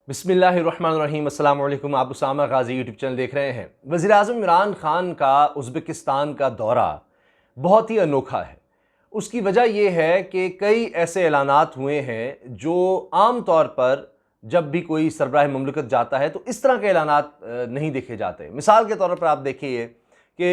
बिस्मिल्लाहिर्रहमानिर्रहीम। अस्सलाम वालेकुम। आप उसामा गाजी यूट्यूब चैनल देख रहे हैं। वज़ीर-ए-आज़म इमरान खान का उज़्बेकिस्तान का दौरा बहुत ही अनोखा है। उसकी वजह यह है कि कई ऐसे ऐलानात हुए हैं जो आम तौर पर जब भी कोई सरबराह मुमलिकत जाता है तो इस तरह के ऐलानात नहीं देखे जाते। मिसाल के तौर पर आप देखिए कि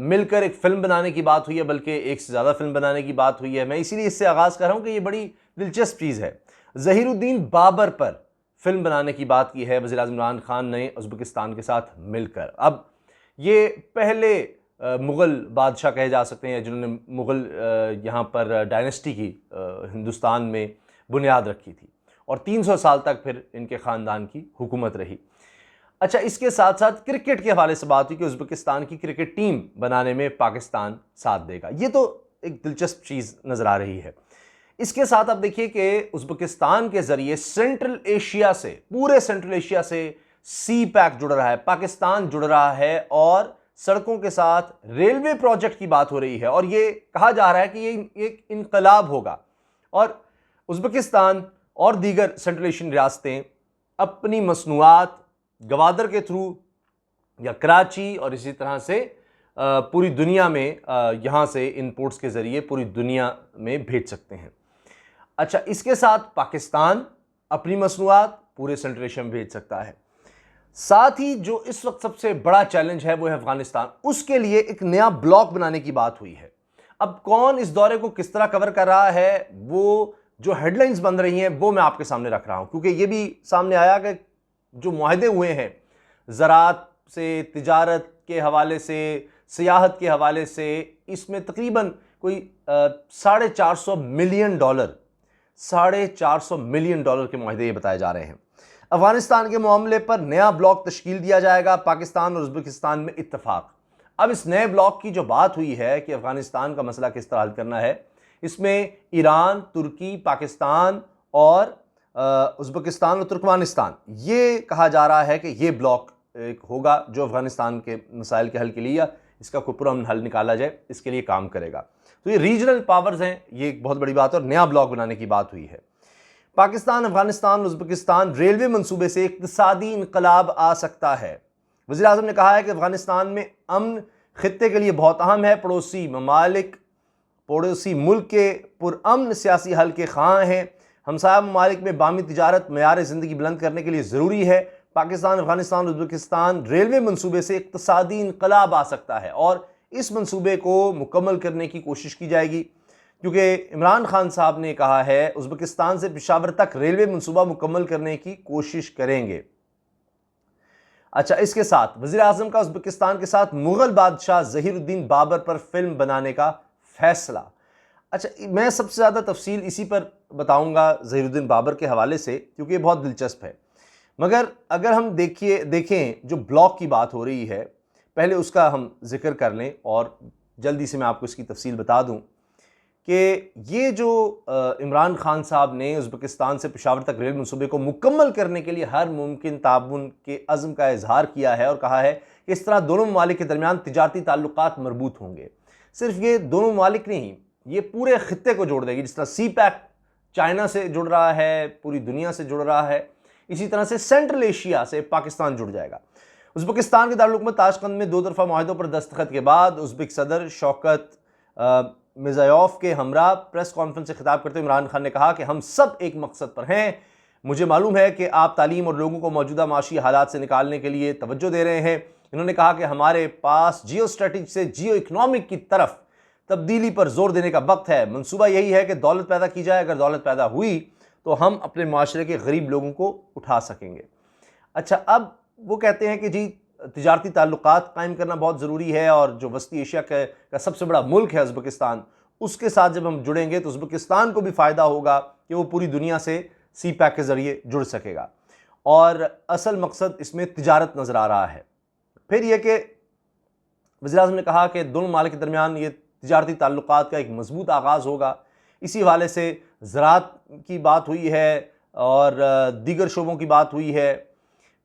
मिलकर एक फ़िल्म बनाने की बात हुई है, बल्कि एक से ज़्यादा फ़िल्म बनाने की बात हुई है। मैं इसीलिए इससे आगाज़ कर रहा हूँ कि ये बड़ी दिलचस्प चीज़ है। ज़हीरुद्दीन बाबर पर फिल्म बनाने की बात की है वज़ीर-ए-आज़म इमरान खान ने उज़्बेकिस्तान के साथ मिलकर। अब ये पहले मुग़ल बादशाह कहे जा सकते हैं जिन्होंने मुग़ल यहाँ पर डायनेस्टी की हिंदुस्तान में बुनियाद रखी थी और 300 साल तक फिर इनके ख़ानदान की हुकूमत रही। अच्छा, इसके साथ साथ क्रिकेट के हवाले से बात हुई कि उज़्बेकिस्तान की क्रिकेट टीम बनाने में पाकिस्तान साथ देगा। ये तो एक दिलचस्प चीज़ नज़र आ रही है। इसके साथ आप देखिए कि उज़्बेकिस्तान के ज़रिए सेंट्रल एशिया से, पूरे सेंट्रल एशिया से सी पैक जुड़ रहा है, पाकिस्तान जुड़ रहा है और सड़कों के साथ रेलवे प्रोजेक्ट की बात हो रही है और ये कहा जा रहा है कि ये एक इनकलाब होगा और उज़्बेकिस्तान और दीगर सेंट्रल एशियन रियासतें अपनी मसनूआत गवादर के थ्रू या कराची और इसी तरह से पूरी दुनिया में यहाँ से इनपोर्ट्स के ज़रिए पूरी दुनिया में भेज सकते हैं। अच्छा, इसके साथ पाकिस्तान अपनी मसनूआत पूरे सेंट्रल एशिया में भेज सकता है। साथ ही जो इस वक्त सबसे बड़ा चैलेंज है वो है अफगानिस्तान। उसके लिए एक नया ब्लॉक बनाने की बात हुई है। अब कौन इस दौरे को किस तरह कवर कर रहा है, वो जो हेडलाइंस बन रही हैं वो मैं आपके सामने रख रहा हूं, क्योंकि ये भी सामने आया कि जो मुआहदे हुए हैं ज़राअत से, तिजारत के हवाले से, सियाहत के हवाले से, इसमें तकरीबन कोई $450 मिलियन के मुआहदे ये बताए जा रहे हैं। अफगानिस्तान के मामले पर नया ब्लॉक तश्कील दिया जाएगा, पाकिस्तान और उज़्बेकिस्तान में इत्तफाक। अब इस नए ब्लॉक की जो बात हुई है कि अफगानिस्तान का मसला किस तरह हल करना है, इसमें ईरान, तुर्की, पाकिस्तान और उज़्बेकिस्तान और तुर्कमानिस्तान, ये कहा जा रहा है कि ये ब्लॉक एक होगा जो अफगानिस्तान के मसाइल के हल के लिए या इसका कोई पुरअमन हल निकाला जाए इसके लिए काम करेगा। तो ये रीजनल पावर्स हैं, ये एक बहुत बड़ी बात है और नया ब्लॉक बनाने की बात हुई है। पाकिस्तान, अफगानिस्तान, उज़्बेकिस्तान रेलवे मंसूबे से इक़्तिसादी इनकलाब आ सकता है। वज़ीर-ए-आज़म ने कहा है कि अफगानिस्तान में अमन खित्ते के लिए बहुत अहम है। पड़ोसी मुल्क के पुरअमन सियासी हल के ख़्वाह हैं। हमसाया ममालिक में बामी तिजारत मयार ज़िंदगी बुलंद करने के लिए ज़रूरी है। पाकिस्तान, अफगानिस्तान, उज़्बेकिस्तान रेलवे मंसूबे से इक़्तिसादी इनकलाब आ सकता है और इस मंसूबे को मुकम्मल करने की कोशिश की जाएगी, क्योंकि इमरान खान साहब ने कहा है उज़्बेकिस्तान से पेशावर तक रेलवे मंसूबा मुकम्मल करने की कोशिश करेंगे। अच्छा, इसके साथ वज़ीर-ए-आज़म का उज़्बेकिस्तान के साथ मुग़ल बादशाह ज़हीरुद्दीन बाबर पर फिल्म बनाने का फैसला। अच्छा, मैं सबसे ज़्यादा तफसील इसी पर बताऊँगा ज़हीरुद्दीन बाबर के हवाले से, क्योंकि ये बहुत दिलचस्प है। मगर अगर हम देखें जो ब्लॉक की बात हो रही है, पहले उसका हम जिक्र कर लें और जल्दी से मैं आपको इसकी तफसील बता दूं कि ये जो इमरान खान साहब ने उज़्बेकिस्तान से पेशावर तक रेल मंसूबे को मुकम्मल करने के लिए हर मुमकिन ताउन के अज़्म का इजहार किया है और कहा है कि इस तरह दोनों ममालिक के दरमियान तिजारती ताल्लुकात मरबूत होंगे। सिर्फ ये दोनों ममालिक नहीं, ये पूरे खित्ते को जोड़ देगी। जिस तरह सी पैक चाइना से जुड़ रहा है, पूरी दुनिया से जुड़ रहा है, इसी तरह से सेंट्रल एशिया से पाकिस्तान जुड़ जाएगा। उज़्बेकिस्तान के दारुल-हुकूमत ताशकंद में 2 तरफ़ा मुआहदों पर दस्तखत के बाद उज़्बेक सदर शौकत मिर्ज़ायोव के हमरा प्रेस कॉन्फ्रेंस से खिताब करते हुए इमरान खान ने कहा कि हम सब एक मकसद पर हैं। मुझे मालूम है कि आप तालीम और लोगों को मौजूदा माशी हालात से निकालने के लिए तवज्जो दे रहे हैं। इन्होंने कहा कि हमारे पास जियो स्ट्रेटेजी से जियो इकनॉमिक की तरफ तब्दीली पर जोर देने का वक्त है। मनसूबा यही है कि दौलत पैदा की जाए। अगर दौलत पैदा हुई तो हम अपने माशरे के गरीब लोगों को उठा सकेंगे। अच्छा, अब वो कहते हैं कि जी तिजारती ताल्लुकात कायम करना बहुत ज़रूरी है और जो वस्ती एशिया का सबसे बड़ा मुल्क है उज़्बेकिस्तान, उसके साथ जब हम जुड़ेंगे तो उज़्बेकिस्तान को भी फ़ायदा होगा कि वो पूरी दुनिया से सी पैक के ज़रिए जुड़ सकेगा और असल मकसद इसमें तिजारत नज़र आ रहा है। फिर यह कि वज़ीर-ए-आज़म ने कहा कि दोनों ममालिक के दरमियान ये तिजारती ताल्लुकात का एक मजबूत आगाज़ होगा। इसी हवाले से ज़राअत की बात हुई है और दीगर शोबों की बात हुई है।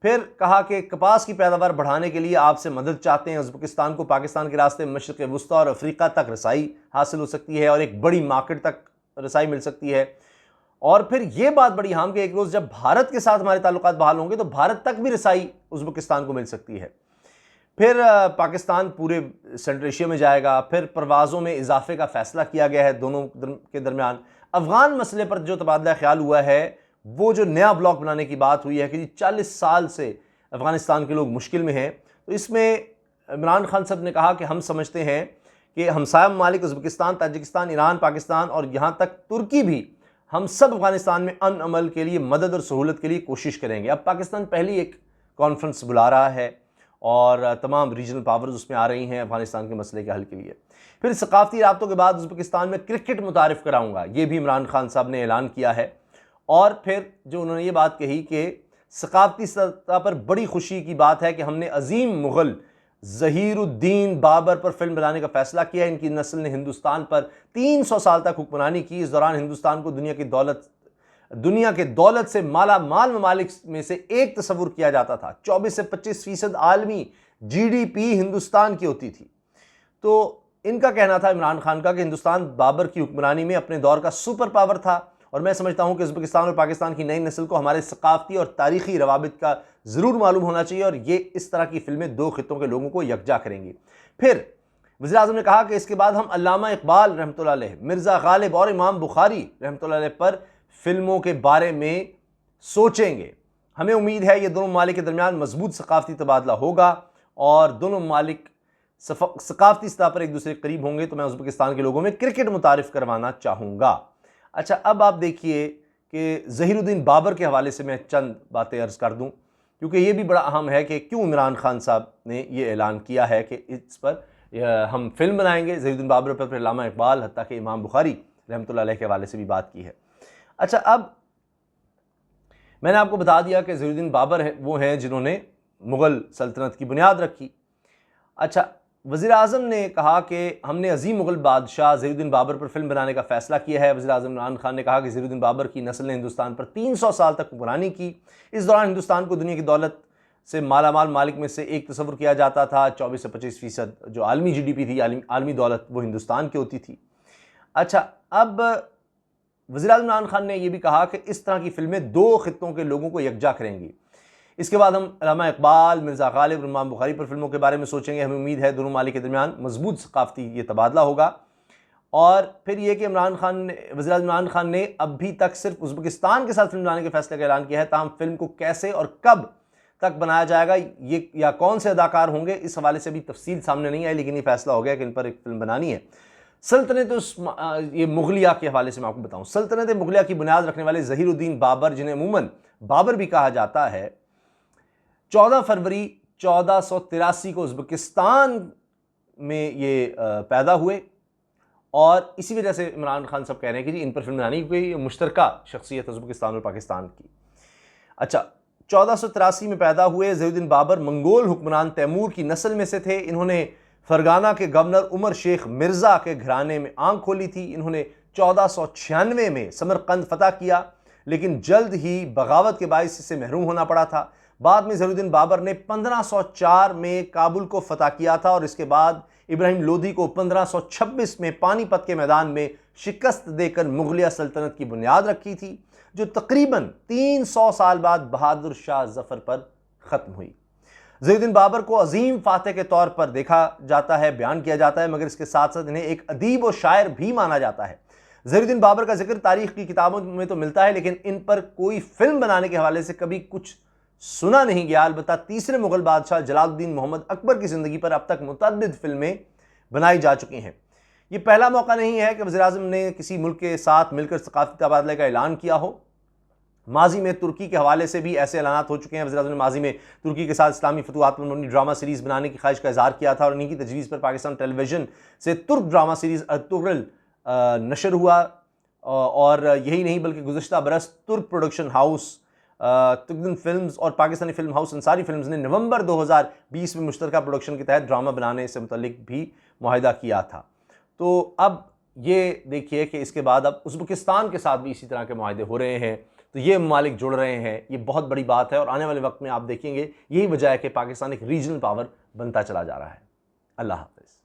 फिर कहा कि कपास की पैदावार बढ़ाने के लिए आपसे मदद चाहते हैं। उज़्बेकिस्तान को पाकिस्तान के रास्ते मशरिक़ वुस्ता और अफ्रीका तक रसाई हासिल हो सकती है और एक बड़ी मार्केट तक रसाई मिल सकती है और फिर ये बात बड़ी अहम कि एक रोज़ जब भारत के साथ हमारे ताल्लुकात बहाल होंगे तो भारत तक भी रसाई उज़्बेकिस्तान को मिल सकती है। फिर पाकिस्तान पूरे सेंट्रल एशिया में जाएगा। फिर परवाज़ों में इजाफे का फ़ैसला किया गया है दोनों के दरमियान। अफ़गान मसले पर जो तबादला ख्याल हुआ है, वो जो नया ब्लॉक बनाने की बात हुई है कि 40 साल से अफ़गानिस्तान के लोग मुश्किल में हैं, तो इसमें इमरान खान साहब ने कहा कि हम समझते हैं कि हमसाया ममालिक उज़्बेकिस्तान, ताजिकिस्तान, ईरान, पाकिस्तान और यहाँ तक तुर्की भी, हम सब अफ़गानिस्तान में अमन अमल के लिए मदद और सहूलत के लिए कोशिश करेंगे। अब पाकिस्तान पहली एक कॉन्फ्रेंस बुला रहा है और तमाम रीजनल पावर्स उसमें आ रही हैं अफ़गानिस्तान के मसले के हल के लिए। फिर सकाफ़ती राब्तों के बाद उज़्बेकिस्तान में क्रिकेट मुतारिफ़ कराऊँगा, ये भी इमरान खान साहब ने ऐलान किया है। और फिर जो उन्होंने ये बात कही कि सकाफ़ती सतह पर बड़ी खुशी की बात है कि हमने अजीम मुग़ल ज़हीरुद्दीन बाबर पर फिल्म बनाने का फ़ैसला किया। इनकी नस्ल ने हिंदुस्तान पर 300 साल तक हुक्मरानी की। इस दौरान हिंदुस्तान को दुनिया के दौलत से माला माल ममालिक में से एक तस्वुर किया जाता था। 24 से 25% आलमी GDP हिंदुस्तान की होती थी। तो इनका कहना था, इमरान खान का, कि हिंदुस्तान बाबर की हुक्मरानी में अपने दौर का सुपर पावर था और मैं समझता हूँ कि उज़्बेकिस्तान और पाकिस्तान की नई नस्ल को हमारे सकाफ़ती और तारीख़ी रवाबित का ज़रूर मालूम होना चाहिए और ये इस तरह की फ़िल्में दो ख़ित्तों के लोगों को यकजा करेंगी। फिर वज़ीर आज़म ने कहा कि इसके बाद हम अल्लामा इकबाल रहमतुल्लाह अलैह, मिर्ज़ा गालिब और इमाम बुखारी रहमतुल्लाह अलैह पर फिल्मों के बारे में सोचेंगे। हमें उम्मीद है ये दोनों ममालिक के दरमियान मजबूत सकाफ़ती तबादला होगा और दोनों ममालिक सकाफ़ती सतह पर एक दूसरे के करीब होंगे। तो मैं उज़्बेकिस्तान के लोगों में क्रिकेट मुतारिफ़ करवाना चाहूँगा। अच्छा, अब आप देखिए कि ज़हीरुद्दीन बाबर के हवाले से मैं चंद बातें अर्ज़ कर दूँ, क्योंकि ये भी बड़ा अहम है कि क्यों इमरान खान साहब ने ये ऐलान किया है कि इस पर हम फिल्म बनाएंगे। ज़हीरुद्दीन बाबर पर अल्लामा इकबाल, हत्ता कि इमाम बुखारी रहमतुल्लाह अलैह के हवाले से भी बात की है। अच्छा, अब मैंने आपको बता दिया कि ज़हीरुद्दीन बाबर है वो हैं जिन्होंने मुग़ल सल्तनत की बुनियाद रखी। अच्छा, वज़ीर आज़म ने कहा कि हमने अजीम मुग़ल बादशाह ज़हीरुद्दीन बाबर पर फिल्म बनाने का फ़ैसला किया है। वज़ीर आज़म इमरान खान ने कहा कि ज़हीरुद्दीन बाबर की नस्ल ने हिंदुस्तान पर 300 साल तक हुक्मरानी की। इस दौरान हिंदुस्तान को दुनिया की दौलत से मालामाल मालिक में से एक तस्वुर किया जाता था। 24 से 25% जो आलमी GDP थी, आलमी दौलत, वो हिंदुस्तान की होती थी। अच्छा, अब वज़ीर आज़म इमरान खान ने यह भी कहा कि इस तरह की फिल्में दो ख़ित्तों के लोगों को यकजा करेंगी। इसके बाद हम अल्लामा इकबाल, मिर्ज़ा गालिब और इमाम बुखारी पर फिल्मों के बारे में सोचेंगे। हमें उम्मीद है दोनों ममालिक के दरमियान मजबूत सकाफ़ती ये तबादला होगा। और फिर ये कि वज़ीर आज़म इमरान खान ने अभी तक सिर्फ उज़्बेकिस्तान के साथ फिल्म बनाने के फैसले का ऐलान किया है। ताहम फिल्म को कैसे और कब तक बनाया जाएगा, ये या कौन से अदाकार होंगे, इस हवाले से भी तफसील सामने नहीं आई, लेकिन ये फैसला हो गया कि इन पर एक फिल्म बनानी है। सल्तनत ये मुगलिया के हवाले से मैं आपको बताऊं, सल्तनत मुगलिया की बुनियाद रखने वाले ज़हीरुद्दीन बाबर, जिन्हें अमूमन बाबर भी कहा जाता है, 14 फरवरी 1483 को उज़्बेकिस्तान में ये पैदा हुए और इसी वजह से इमरान खान साहब कह रहे हैं कि जी इन पर फिल्म बनानी, क्योंकि ये मुश्तरका शख्सियत है उज़्बेकिस्तान और पाकिस्तान की। अच्छा, 1483 में पैदा हुए ज़हीरुद्दीन बाबर मंगोल हुक्मरान तैमूर की नस्ल में से थे। इन्होंने फरगाना के गवर्नर उमर शेख मिर्ज़ा के घराने में आंख खोली थी। इन्होंने 1496 में समरकंद फतह किया, लेकिन जल्द ही बगावत के बायस इससे महरूम होना पड़ा था। बाद में ज़हीरुद्दीन बाबर ने 1504 में काबुल को फतह किया था और इसके बाद इब्राहिम लोदी को 1526 में पानीपत के मैदान में शिकस्त देकर मुगलिया सल्तनत की बुनियाद रखी थी, जो तकरीबन 300 साल बाद बहादुर शाह जफर पर ख़त्म हुई। ज़हीरुद्दीन बाबर को अजीम फातह के तौर पर देखा जाता है, बयान किया जाता है, मगर इसके साथ साथ इन्हें एक अदीब और शायर भी माना जाता है। ज़हीरुद्दीन बाबर का जिक्र तारीख़ की किताबों में तो मिलता है, लेकिन इन पर कोई फिल्म बनाने के हवाले से कभी कुछ सुना नहीं गया। अलबत्ता तीसरे मुग़ल बादशाह जलालुद्दीन मोहम्मद अकबर की ज़िंदगी पर अब तक मुतअद्दिद फिल्में बनाई जा चुकी हैं। ये पहला मौका नहीं है कि वज़ीर आज़म ने किसी मुल्क के साथ मिलकर सकाफ़ती तबादले का ऐलान किया हो। माजी में तुर्की के हवाले से भी ऐसे ऐलानात हो चुके हैं। वज़ीर आज़म ने माजी में तुर्की के साथ इस्लामी फतूहात पर मबनी ड्रामा सीरीज़ बनाने की ख्वाहिश का इज़हार किया था और इन्हीं की तजवीज़ पर पाकिस्तान टेलीविज़न से तुर्क ड्रामा सीरीज़ अर्तुगरुल नशर हुआ। और यही नहीं बल्कि गुज़श्ता बरस तुर्क प्रोडक्शन हाउस तुगन फिल्म्स और Pakistani film house Ansari films ने नवंबर 2020 में मुश्तरका प्रोडक्शन के तहत ड्रामा बनाने से मुतल्लिक भी मुआहिदा किया था। तो अब ये देखिए कि इसके बाद अब उज़्बेकिस्तान के साथ भी इसी तरह के मुआहिदे हो रहे हैं, तो ये ममालिक जुड़ रहे हैं। ये बहुत बड़ी बात है और आने वाले वक्त में आप देखेंगे यही वजह है कि पाकिस्तान एक रीजनल पावर बनता चला जा रहा है। अल्लाह हाफ़िज़।